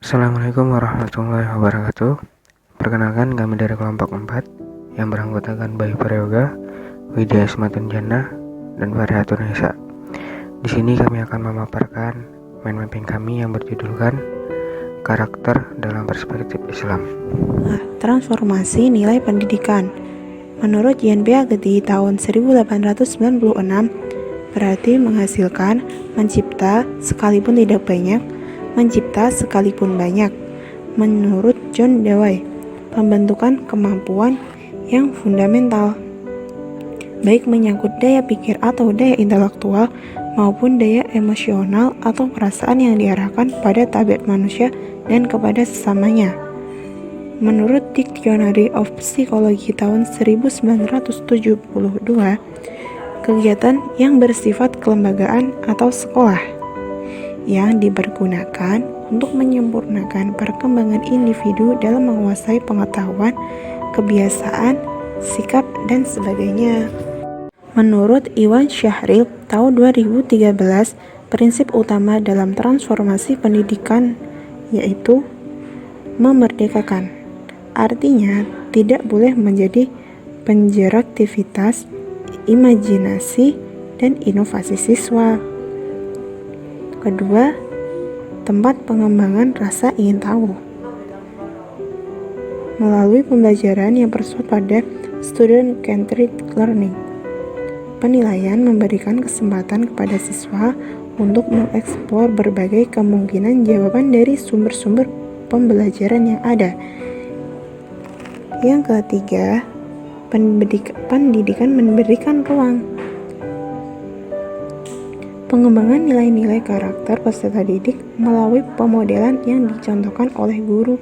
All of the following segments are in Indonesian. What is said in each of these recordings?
Assalamualaikum warahmatullahi wabarakatuh. Perkenalkan, kami dari kelompok 4 yang beranggotakan Bayu Prayoga, Widya Ismatun Jannah, dan Farihatun Nisa. Di sini kami akan memaparkan mind mapping kami yang berjudulkan Karakter dalam Perspektif Islam. Transformasi nilai pendidikan. Menurut JNP di tahun 1896, berarti menghasilkan, mencipta sekalipun tidak banyak, mencipta sekalipun banyak. Menurut John Dewey, pembentukan kemampuan yang fundamental, baik menyangkut daya pikir atau daya intelektual maupun daya emosional atau perasaan yang diarahkan pada tabiat manusia dan kepada sesamanya. Menurut Dictionary of Psychology tahun 1972, kegiatan yang bersifat kelembagaan atau sekolah yang dipergunakan untuk menyempurnakan perkembangan individu dalam menguasai pengetahuan, kebiasaan, sikap, dan sebagainya. Menurut Iwan Syahril tahun 2013, prinsip utama dalam transformasi pendidikan yaitu memerdekakan. Artinya, tidak boleh menjadi penjara aktivitas, imajinasi, dan inovasi siswa. Kedua, tempat pengembangan rasa ingin tahu. Melalui pembelajaran yang bersifat pada student-centered learning, penilaian memberikan kesempatan kepada siswa untuk mengeksplor berbagai kemungkinan jawaban dari sumber-sumber pembelajaran yang ada. Yang ketiga, pendidikan memberikan ruang. Pengembangan nilai-nilai karakter peserta didik melalui pemodelan yang dicontohkan oleh guru,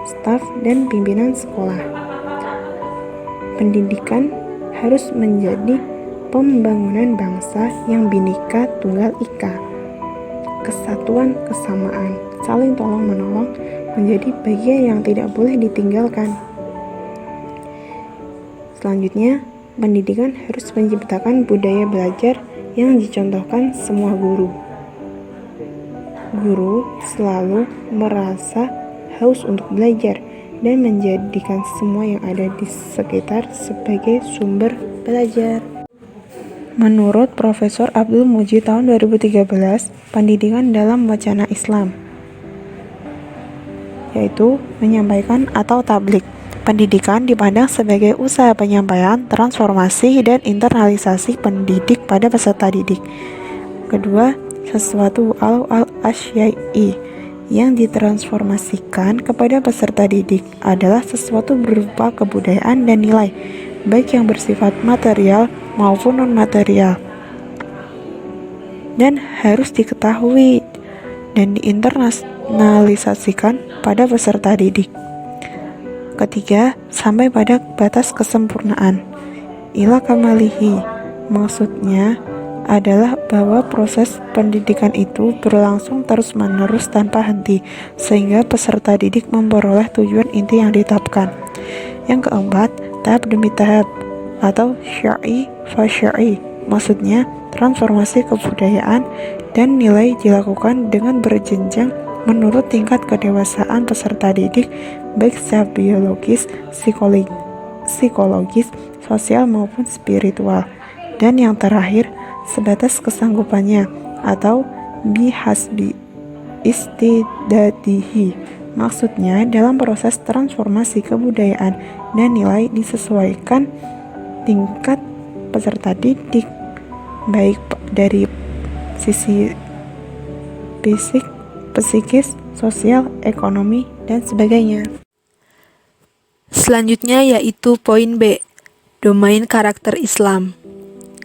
staf, dan pimpinan sekolah. Pendidikan harus menjadi pembangunan bangsa yang Bhinneka Tunggal Ika. Kesatuan, kesamaan, saling tolong-menolong menjadi bagian yang tidak boleh ditinggalkan. Selanjutnya, pendidikan harus menciptakan budaya belajar yang dicontohkan semua guru. Guru selalu merasa haus untuk belajar dan menjadikan semua yang ada di sekitar sebagai sumber belajar. Menurut Profesor Abdul Muji tahun 2013, pendidikan dalam wacana Islam yaitu menyampaikan atau tablik. Pendidikan dipandang sebagai usaha penyampaian, transformasi, dan internalisasi pendidik pada peserta didik. Kedua, sesuatu al-asya'i yang ditransformasikan kepada peserta didik adalah sesuatu berupa kebudayaan dan nilai, baik yang bersifat material maupun non-material, dan harus diketahui dan diinternalisasikan pada peserta didik. Ketiga, sampai pada batas kesempurnaan. Ila kamalihi, maksudnya adalah bahwa proses pendidikan itu berlangsung terus-menerus tanpa henti, sehingga peserta didik memperoleh tujuan inti yang ditetapkan. Yang keempat, tahap demi tahap, atau syar'i fa syar'i, maksudnya transformasi kebudayaan dan nilai dilakukan dengan berjenjang menurut tingkat kedewasaan peserta didik, baik secara biologis, psikologis, sosial maupun spiritual. Dan yang terakhir, sebatas kesanggupannya atau bihasbi istidadihi, maksudnya dalam proses transformasi kebudayaan dan nilai disesuaikan tingkat peserta didik, baik dari sisi fisik, psikis, sosial, ekonomi, dan sebagainya. Selanjutnya yaitu poin B, domain karakter Islam.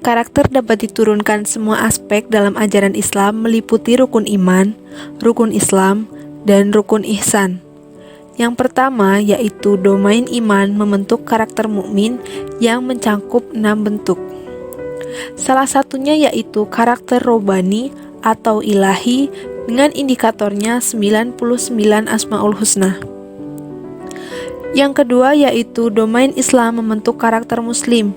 Karakter dapat diturunkan semua aspek dalam ajaran Islam meliputi rukun iman, rukun Islam, dan rukun ihsan. Yang pertama yaitu domain iman membentuk karakter mukmin yang mencakup 6 bentuk. Salah satunya yaitu karakter robani atau ilahi dengan indikatornya 99 Asmaul Husna. Yang kedua yaitu domain Islam membentuk karakter muslim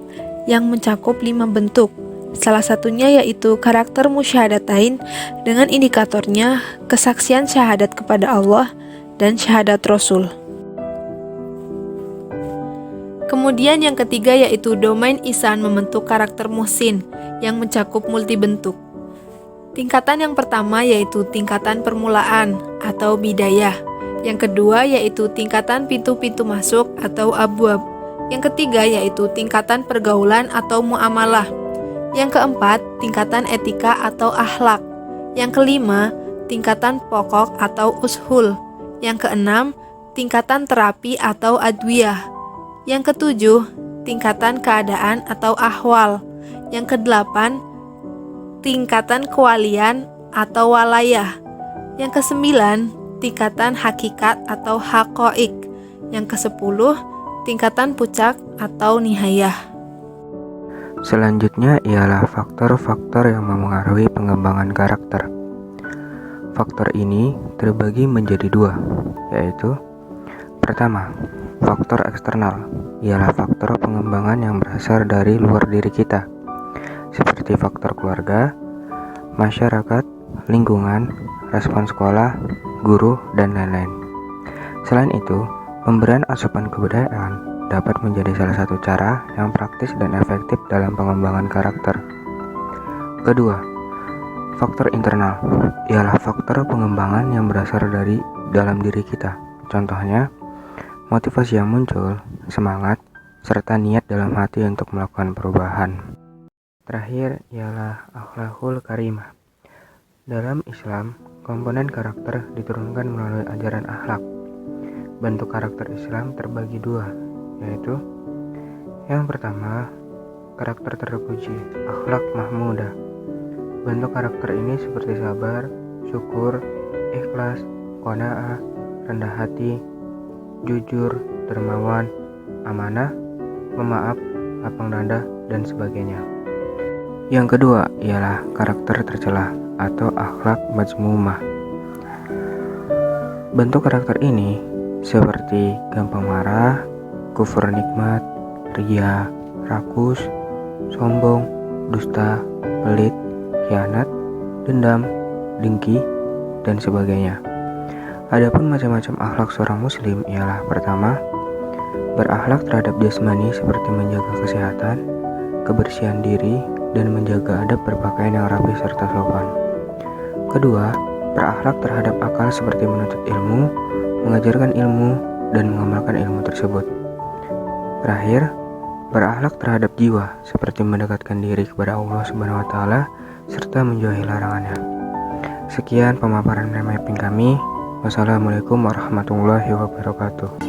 yang mencakup 5 bentuk. Salah satunya yaitu karakter musyahadatain dengan indikatornya kesaksian syahadat kepada Allah, dan syahadat Rasul. Kemudian yang ketiga yaitu domain ihsan membentuk karakter muhsin yang mencakup multibentuk. Tingkatan yang pertama yaitu tingkatan permulaan atau bidayah. Yang kedua yaitu tingkatan pintu-pintu masuk atau abwab. Yang ketiga yaitu tingkatan pergaulan atau muamalah. Yang keempat, tingkatan etika atau akhlak. Yang kelima, tingkatan pokok atau ushul. Yang keenam, tingkatan terapi atau adwiyah. Yang ketujuh, tingkatan keadaan atau ahwal. Yang kedelapan, tingkatan kewalian atau walayah. Yang kesembilan, tingkatan hakikat atau haqa'iq. Yang kesepuluh, tingkatan puncak atau nihayah. Selanjutnya ialah faktor-faktor yang memengaruhi pengembangan karakter. Faktor ini terbagi menjadi dua, yaitu pertama, faktor eksternal, ialah faktor pengembangan yang berasal dari luar diri kita, seperti faktor keluarga, masyarakat, lingkungan, respon sekolah, guru, dan lain-lain. Selain itu, pemberian asupan kebudayaan dapat menjadi salah satu cara yang praktis dan efektif dalam pengembangan karakter. Kedua, faktor internal, ialah faktor pengembangan yang berasal dari dalam diri kita. Contohnya, motivasi yang muncul, semangat, serta niat dalam hati untuk melakukan perubahan. Terakhir ialah akhlakul karimah. Dalam Islam, komponen karakter diturunkan melalui ajaran akhlak. Bentuk karakter Islam terbagi dua, yaitu yang pertama, karakter terpuji, akhlak mahmudah. Bentuk karakter ini seperti sabar, syukur, ikhlas, qanaah, rendah hati, jujur, dermawan, amanah, pemaaf, lapang dada, dan sebagainya. Yang kedua ialah karakter tercela atau akhlak mazmumah. Bentuk karakter ini seperti gampang marah, kufur nikmat, ria, rakus, sombong, dusta, pelit, khianat, dendam, dengki, dan sebagainya. Adapun macam-macam akhlak seorang muslim ialah pertama, berakhlak terhadap jasmani seperti menjaga kesehatan, kebersihan diri, dan menjaga adab berpakaian yang rapi serta sopan. Kedua, berakhlak terhadap akal seperti menuntut ilmu, mengajarkan ilmu, dan mengamalkan ilmu tersebut. Terakhir, berakhlak terhadap jiwa seperti mendekatkan diri kepada Allah SWT serta menjauhi larangannya. Sekian pemaparan mapping kami. Wassalamualaikum warahmatullahi wabarakatuh.